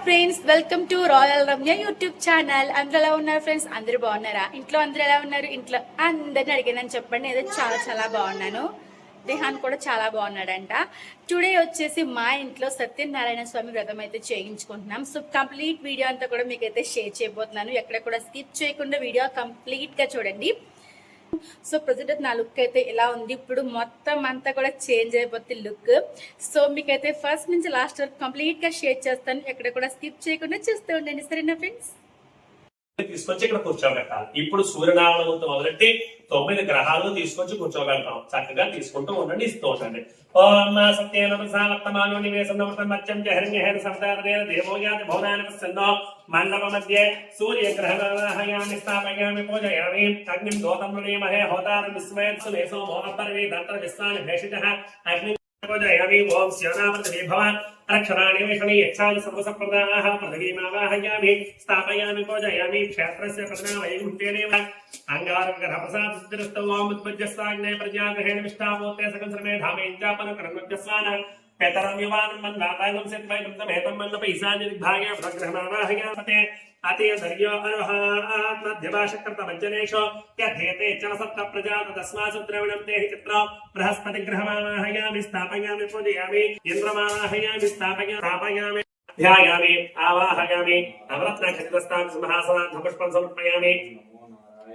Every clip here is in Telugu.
Friends, welcome to royal Ramya YouTube channel. అందరూ ఎలా ఉన్నారు ఫ్రెండ్స్? అందరూ బాగున్నారా? ఇంట్లో అందరూ ఎలా ఉన్నారు? ఇంట్లో అందరిని అడిగిందని చెప్పండి. నేను చాలా చాలా బాగున్నాను. దేహాన్ కూడా చాలా బాగున్నాడంట. టుడే వచ్చేసి మా ఇంట్లో సత్యనారాయణ స్వామి వ్రతం అయితే చేయించుకుంటున్నాం. సో కంప్లీట్ వీడియో అంతా కూడా మీకైతే షేర్ చేయబోతున్నాను. ఎక్కడ కూడా స్కిప్ చేయకుండా వీడియో కంప్లీట్గా చూడండి. సో ప్రజెంట్ నా లుక్ అయితే ఇలా ఉంది. ఇప్పుడు మొత్తం అంతా కూడా చేంజ్ అయిపోతుంది లుక్. సో మీకైతే ఫస్ట్ నుంచి లాస్ట్ వరకు కంప్లీట్ గా షేర్ చేస్తాను. ఎక్కడ కూడా స్కిప్ చేయకుండా చూస్తూ ఉండండి. సరేనా ఫ్రెండ్స్? తీసుకొచ్చి ఇక్కడ కూర్చోబెట్టాలి. ఇప్పుడు సూర్యనారాయణతో మొదలెట్టి 9 గ్రహాలను తీసుకొచ్చి కూర్చోబెడతాం. చక్కగా తీసుకుంటూ ఉండండి, ఇస్తూ ఉండండి. ఓం సత్యేన ప్రసావర్తమానో నివేశనమృతం మత్స్యం జహర్ణ్యహేన సంతారదేన దేవోయాతి భవనాని పశ్చన్నో మండప మధ్యే సూర్యగ్రహణాహయామి స్థాపయామి పూజయామి అగ్నిం దోతం మృణీమహే హోతారం విస్మయత్సు నేసో మోహపర్వీ దంతర విశ్వాని భేషితః అగ్ని పూజయామి. ఓం శివనామృతే భవ అక్షరాణి వేషణి యక్షాని సర్వసప్రదాః పృథివీమావాహయామి స్థాపయామి పూజయామి. క్షేత్రస్య ప్రధానవైగుంఠ్యేనేవ అంగారగ్రహ ప్రసాదస్తౌ ఓముద్భజ్యస్వాగ్నే ప్రజాగ్రహేణ విష్టామూర్తే సకంసమే ధామేంచాపన కర్మజ్యస్వాన పేతరం యువానం మన్నాతాయం సిద్వైతం తమేతం మన్నప ఈశాన్యదిగ్భాగే ప్రగ్రహమావాహయామతే అతయ దర్యో అర్హాత్ మధ్యభాషకృత వజ్జనేషో యథేతే చ సప్త ప్రజాత తస్మాత్ ద్రవిణం తేహి చిత్ర బృహస్పతి గ్రహమావాహయామి స్థాపయామి పూజయామి ఇంద్రమావాహయామి స్థాపయామి ధ్యాయామి ఆవాహయామి నవరత్న ఖచ్చితస్థాం సింహాసనార్థ పుష్పం సమర్పయామి.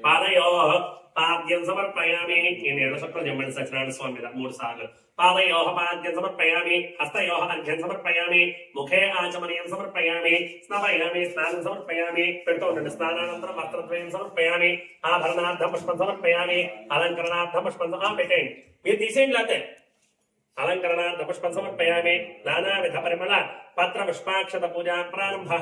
పాదయోః పాద్యం సమర్పయామి. నేను 7 సప్ల జమ్మడి సత్యనారాయణ స్వామి మీద 3 సార్లు. పాదయోః పాద్యం సమర్పయామి. హస్తయోః అర్ఘ్యం సమర్పయామి. ముఖే ఆచమనీయం సమర్పయామి. స్నాపయామి. స్నానం సమర్పయామి. పెడుతూ ఉండండి. స్నానానంతరం వస్త్రద్వయం సమర్పయామి. ఆభరణార్థ పుష్పం సమర్పయామి. అలంకరణార్థ పుష్పం పెట్టేయండి. మీరు తీసేయండి. లేకపోతే అలంకరణార్థ పుష్పం సమర్పయామి. నానావిధ పరిమళ పత్ర పుష్పాక్షత పూజా ప్రారంభ.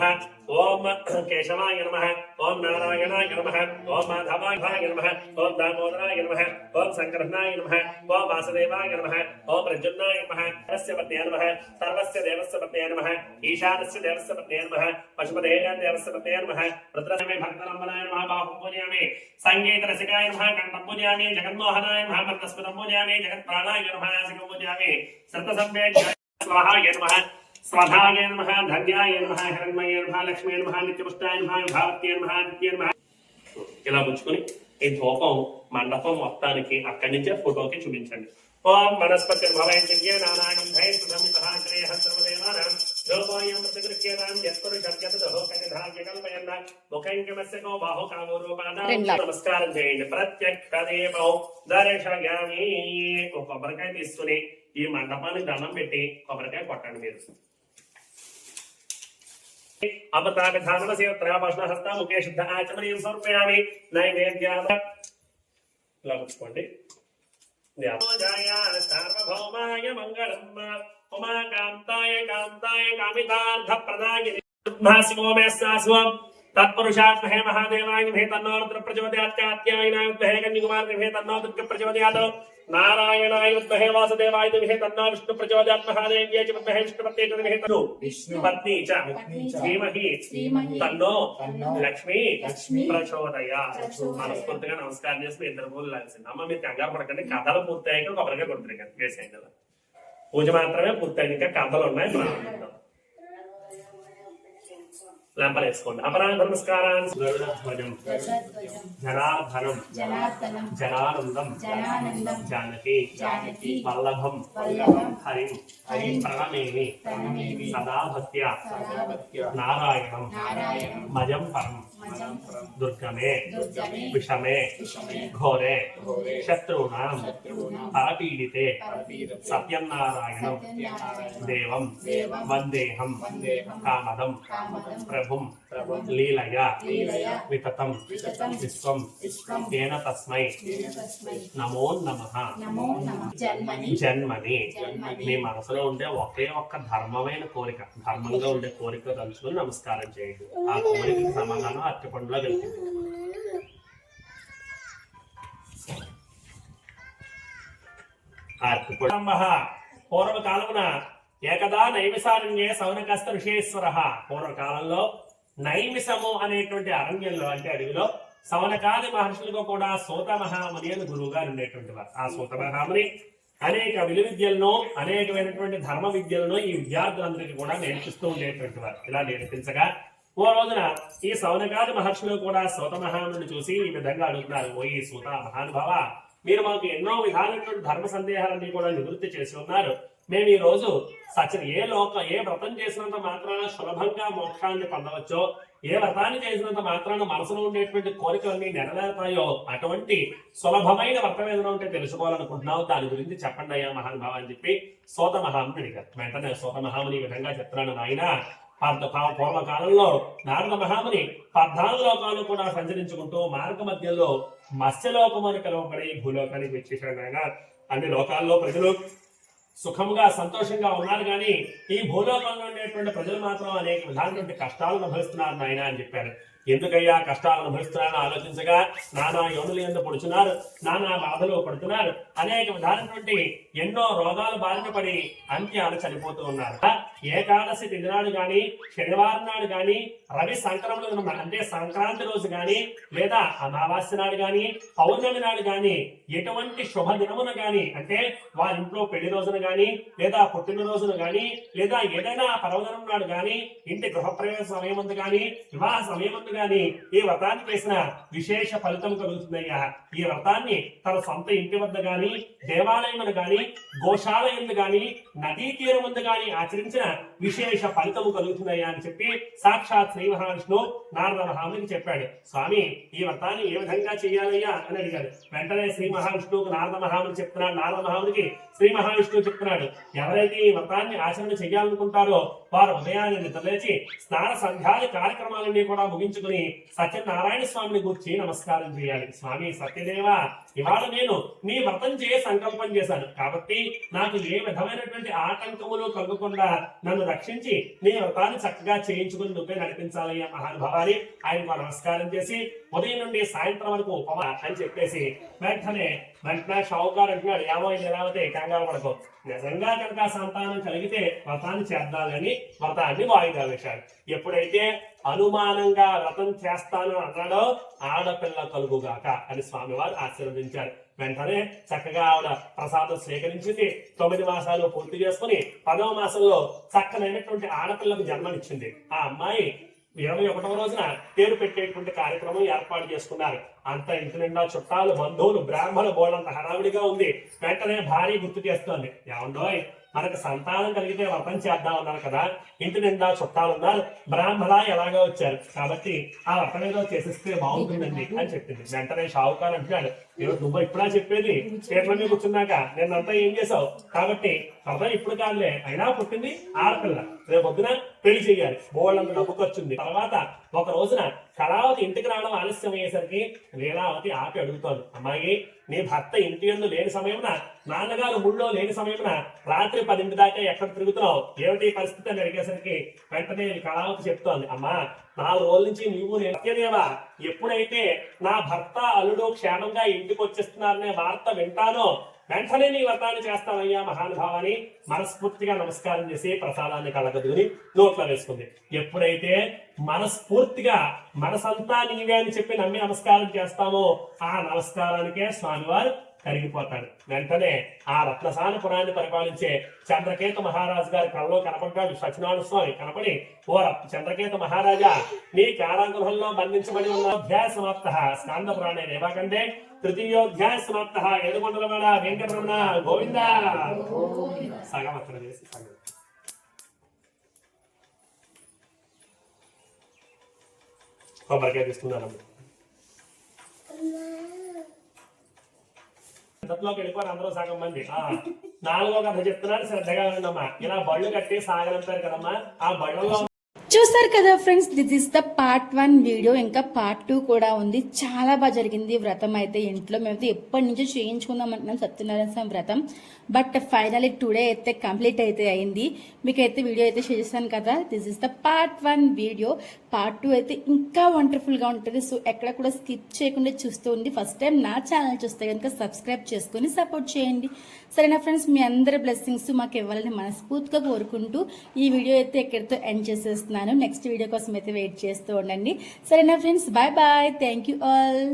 ఓం కేశవాయ నమః. ఓం నారాయణాయ నమః. ఓం మాధవాయ నమః. ఓం దామోదరాయ నమః. ఓం సంకర్షణాయ నమః. ఓం వాసుదేవాయ నమః. ఓం ప్రద్యుమ్నాయ నమః. సర్వస్య పత్న్యే నమః. సర్వస్య దేవస్య పత్న్యే నమః. ఈశానస్య దేవస్య పత్న్యే నమః. పశుపతే దేవస్య పత్న్యే నమః. రుద్రమే భక్తనంబనాయ నమః. బాహుం పూజయామి. సంగీత రసికాయ నమః. కంఠం పూజయామి. జగన్మోహనాయ నమః. కంఠస్మితం పూజయామి. జగత్ప్రాణాయ నమః. నాసికం పూజయామి. సర్వసంవేద్యాయ స్వాహాయ నమః. స్వధాయ నమః. ధన్యాయ నమః. హిరణ్మయ నమః. లక్ష్మీ నమః. నిత్యపుష్టాయ నమః. భావత్య నమః. నిత్య నమః. ఇలా పుచ్చుకుని ఈ ధూపం మండపం మొత్తానికి అక్కడి నుంచే ఫోటోకి చూపించండి. ఓం వనస్పతి భవయంత్య నారాయణం భయసుధమితహాగ్రేహ సర్వదేవానాం ధూపోయం ప్రతిగృహ్యతాం యత్పురుషం యతదో కనిధాగ్య కల్పయన్న ముఖంకిమస్య కో బాహు కామరూపాదాం. నమస్కారం చేయండి. ప్రత్యక్ష దేవో దర్శయామి. ఒక కొబ్బరికాయ తీసుకుని ఈ మండపానికి దండం పెట్టి కొబ్బరికాయ కొట్టండి. మీరు అమృతాభిధానమసేత్రయాపష్ణహస్త ముఖే శుద్ధ ఆచమనీయం సమర్పయామి. నైవేద్యాల ఇలా పుచ్చుకోండి. సార్వభౌమాయ మంగళం ఉమాకాంతాయ కాంతాయ కామితార్థ ప్రదాయిని తత్పురుషాత్మహే మహాదేవాయ మహే తన్నో రుద్ర ప్రచోదయాత్. కాత్యాయనాయ విద్మహే కన్యకుమారి మహే తన్నో దుర్గ ప్రచోదయాత్. నారాయణాయ విద్మహే వాసుదేవాయ ధీమహి తన్నో విష్ణు ప్రచోదయాత్. మహాదేవ్యై చ విద్మహే విష్ణుపత్న్యై చ ధీమహి తన్నో పత్ని చ ధీమహి తన్నో లక్ష్మి ప్రచోదయాత్. మనస్ఫూర్తిగా నమస్కారం చేసి మీ ఇద్దరు పూలు లాల్సింది. అమ్మ మీరు కంగారు పడకండి. కథలు పూర్తయ్యాక కొబ్బరిగా కొడుతుంది కదా, వేసేయండి కదా. పూజ మాత్రమే పూర్తయింది, ఇంకా కథలు ఉన్నాయి. ప్రారంభిద్దాం. లంపలు వేసుకోండి. అపరాధ నమస్కారాన్ని జనార్దనం జనానందం జానకి వల్లభం హరిం ప్రణమేమి సదా భక్త్యా నారాయణం మజం పరం దుర్గమే విషమే ఘోరే శత్రువునాం పరపీడితే సత్యనారాయణం దేవం వందేహం కామదం ప్రభుం లీలయా వితతం విశ్వం తేన తస్మై నమో నమః. జన్మని మీ మనసులో ఉండే ఒకే ఒక్క ధర్మమైన కోరిక, ధర్మంగా ఉండే కోరిక తలుచుకుని నమస్కారం చేయండి. ఆ కోరికకి సమాధానం అరటిపండులో వెళ్తుంది. పూర్వకాలమున ఏకదా నైమిసారణ్యే సౌనకస్త ఋషేశ్వర. పూర్వకాలంలో నైమిసము అనేటువంటి అరణ్యంలో, అంటే అడవిలో, సౌనకాది మహర్షులకు కూడా సూత మహాముని అని గురువుగా ఉండేటువంటి వారు. ఆ సూత మహాముని అనేక విలువిద్యలను అనేకమైనటువంటి ధర్మ విద్యలను ఈ విద్యార్థులందరికీ కూడా నేర్పిస్తూ ఉండేటువంటి వారు. ఇలా నేర్పించగా ఓ రోజున ఈ సౌనకాది మహర్షులు కూడా సూత మహాముని చూసి ఈ విధంగా అడుగుతున్నారు, ఓ ఈ సూత మహానుభావ, మీరు మాకు ఎన్నో విధాలైనటువంటి ధర్మ సందేహాలన్నీ కూడా నివృత్తి చేసి ఉన్నారు. మేము ఈ రోజు ఏ వ్రతం చేసినంత మాత్రాన సులభంగా మోక్షాన్ని పొందవచ్చో, ఏ వ్రతాన్ని చేసినంత మాత్రాన మనసులో ఉండేటువంటి కోరికలన్నీ నెరవేరుతాయో అటువంటి సులభమైన వ్రతం ఏదైనా ఉంటే తెలుసుకోవాలనుకుంటున్నావు, దాని గురించి చెప్పండి అయ్యా మహానుభావ అని చెప్పి సూత మహాముని అడిగారు. వెంటనే సూత మహాముని ఈ విధంగా చెప్తున్నాడు, నాయన పూర్వకాలంలో నారద మహాముని 14 లోకాలు కూడా సంచరించుకుంటూ మార్గ మధ్యలో మత్స్యలోకం అని పిలువబడి భూలోకానికి వచ్చేసాడు. ఆయన అన్ని లోకాల్లో ప్రజలు సుఖంగా సంతోషంగా ఉన్నారు, కానీ ఈ భూలోకంలో ఉండేటువంటి ప్రజలు మాత్రం అనేక విధాలైనటువంటి కష్టాలు అనుభవిస్తున్నారు నాయన అని చెప్పారు. ఎందుకయ్యా కష్టాలు అనుభవిస్తున్నారని ఆలోచించగా నానా యోనులు ఎందుకు పడుతున్నారు, నానా బాధలు పడుతున్నారు, అనేక విధాలైనటువంటి ఎన్నో రోగాలు బారిన పడి అంత్యాలు చనిపోతూ ఉన్నారు. ఏకాదశి తిథి నాడు గాని, శనివారం నాడు గాని, రవి సంక్రమణ అంటే సంక్రాంతి రోజు గాని, లేదా అమావాస్య నాడు గాని, పౌర్ణమి నాడు గాని, ఎటువంటి శుభ దినమున గాని, అంటే వారి ఇంట్లో పెళ్లి రోజున గాని, లేదా పుట్టినరోజున గాని, లేదా ఏదైనా పర్వదినం నాడు గాని, ఇంటి గృహప్రవేశ సమయమందు గాని, వివాహ సమయమందు గాని ఈ వ్రతాన్ని చేసిన విశేష ఫలితం కలుగుతుందయ్యా. ఈ వ్రతాన్ని తన సొంత ఇంటి వద్ద గాని, దేవాలయం గాని, గోశాలయం గాని, నదీ తీరం వద్ద గాని ఆచరించిన విశేష ఫలితము కలుగుతుందయ్యా అని చెప్పి సాక్షాత్ శ్రీ మహావిష్ణు నారద మహామునికి చెప్పాడు. స్వామి, ఈ వ్రతాన్ని ఏ విధంగా చేయాలయ్యా అని అడిగాడు. వెంటనే శ్రీ మహావిష్ణువుకు నారద మహాముని చెప్తున్నాడు. నారద మహామునికి శ్రీ మహావిష్ణువు చెప్తున్నాడు, ఎవరైతే ఈ వ్రతాన్ని ఆచరణ చేయాలనుకుంటారో వారు ఉదయాన్నే నిద్రలేచి స్నాన సంధ్యాది కార్యక్రమాలన్నీ కూడా ముగించుకుని సత్యనారాయణ స్వామిని గురించి నమస్కారం చేయాలి. స్వామి సత్యదేవ, ఇవాళ నేను నీ వ్రతం చేయ సంకల్పం చేశాను, కాబట్టి నాకు ఏ విధమైనటువంటి ఆటంకములు కలగకుండా నన్ను రక్షించి నీ వ్రతాన్ని చక్కగా చేయించుకుని నువ్వే నడిపించాలయ్యా మహానుభావాన్ని ఆయనకు నమస్కారం చేసి ఉదయం నుండి సాయంత్రం వరకు ఉపమా అని చెప్పేసి వెంటనే షావుకారు అంటున్నాడు, ఏమో ఇది ఎలా అవుతాయి కంగారు పడకు, నిజంగా కనుక సంతానం కలిగితే వ్రతాన్ని చేద్దాలని వ్రతాన్ని వాయిదా వేశాడు. ఎప్పుడైతే అనుమానంగా వ్రతం చేస్తాను అన్నాడో ఆడపిల్ల కలుగుగాక అని స్వామివారు ఆశీర్వదించారు. వెంటనే చక్కగా ఆవిడ ప్రసాదం స్వీకరించింది. 9 మాసాలు పూర్తి చేసుకుని 10వ మాసంలో చక్కనైనటువంటి ఆడపిల్లకు జన్మనిచ్చింది. ఆ అమ్మాయి 21వ రోజున పేరు పెట్టేటువంటి కార్యక్రమం ఏర్పాటు చేసుకున్నారు. అంత ఇంటి నిండా చుట్టాలు, బంధువులు, బ్రాహ్మణులు బోళ్ళంత హడావిడిగా ఉంది. వెంటనే భార్య గుర్తు చేస్తోంది, ఏమండోయ్ మనకు సంతానం కలిగితే వ్రతం చేద్దాం అన్నారు కదా, ఇంటి నిండా చుట్టాలు ఉన్నారు, బ్రాహ్మణ ఎలాగో వచ్చారు, కాబట్టి ఆ వ్రతం ఏదో చేసిస్తే బాగుంటుందండి అని చెప్పింది. వెంటనే షావుకారు అంటున్నాడు, నువ్వు ఇప్పుడా చెప్పేది, చేతుల మీద కూర్చున్నాక నిన్నంతా ఏం చేసావు, కాబట్టి వ్రతం ఇప్పుడు కాదులే, అయినా పుట్టింది ఆడపిల్ల, రేపు పొద్దున పెళ్లి చెయ్యాలి, బోళ్ళంత డబ్బు ఖర్చుంది. తర్వాత ఒక రోజున కళావతి ఇంటికి రావడం ఆలస్యం అయ్యేసరికి లీలావతి ఆపి అడుగుతోంది, అమ్మాయి నీ భర్త ఇంటి యందు లేని సమయమున, నాన్నగారు ఊళ్ళో లేని సమయమున రాత్రి 10 దాకా ఎక్కడ తిరుగుతున్నావు, ఏమిటి పరిస్థితి అని అడిగేసరికి వెంటనే కళావతి చెప్తోంది, అమ్మా 4 రోజుల నుంచి నువ్వు నేను సత్యదేవా, ఎప్పుడైతే నా భర్త అల్లుడు క్షేమంగా ఇంటికి వచ్చేస్తున్నారనే వార్త వింటానో వెంటనే నీ వ్రతాన్ని చేస్తానయ్యా మహానుభావాన్ని మనస్ఫూర్తిగా నమస్కారం చేసి ప్రసాదాన్ని కళ్ళగదుకుని నోట్లో వేసుకుంది. ఎప్పుడైతే మనస్ఫూర్తిగా మనసంతా నీవే అని చెప్పి నమ్మి నమస్కారం చేస్తామో ఆ నమస్కారానికే స్వామివారు కరిగిపోతాడు. వెంటనే ఆ రత్నసానపురాన్ని పరిపాలించే చంద్రకేతు మహారాజు గారి కళ్ళలో కనపడ్డాడు సత్యనారాయణ స్వామి. కనపడి, ఓ చంద్రకేతు మహారాజా, నీ కారాగృహంలో బంధించబడి ఉన్న అధ్యాయ సమాప్త స్కాంద పురాణే రేవాకండే తృతీయోధ్యాయ సమాప్త ఏడుకొండలవాడ వెంకటరమణ గోవింద. సగం అక్కడ చేసి సగం కొబ్బరికాయ తీసుకున్నాను. ఇంతలోకి వెళ్ళిపోరు అందరూ సగం మంది. 4వ కథ చెప్తున్నారు, శ్రద్ధగా వినమ్మా. ఇలా బళ్ళు కట్టి సాగలంటారు కదమ్మా, ఆ బళ్ళలో చూసారు కదా friends, this is the part 1 video. ఇంకా పార్ట్ 2 కూడా ఉంది. చాలా బాగా జరిగింది వ్రతం అయితే ఇంట్లో. మేమైతే ఎప్పటి నుంచో చేయించుకుందాం అంటున్నాం సత్యనారాయణ స్వామి వ్రతం. బట్ ఫైనల్లీ టుడే అయితే కంప్లీట్ అయితే అయింది. మీకైతే వీడియో అయితే షేర్ చేశాను కదా. This is the part 1 video. Part 2 అయితే ఇంకా వండర్ఫుల్గా ఉంటుంది. సో ఎక్కడ కూడా స్కిప్ చేయకుండా చూస్తూ ఉంది. ఫస్ట్ టైం నా ఛానల్ చూస్తే కనుక సబ్స్క్రైబ్ చేసుకుని సపోర్ట్ చేయండి. సరేనా ఫ్రెండ్స్, మీ అందరి బ్లెస్సింగ్స్ మాకు ఇవ్వాలని మనస్ఫూర్తిగా కోరుకుంటూ ఈ వీడియో అయితే ఎక్కడితో ఎండ్ చేసేస్తున్నాను. నెక్స్ట్ వీడియో కోసం అయితే వెయిట్ చేస్తూ ఉండండి. సరేనా friends, bye bye, thank you all.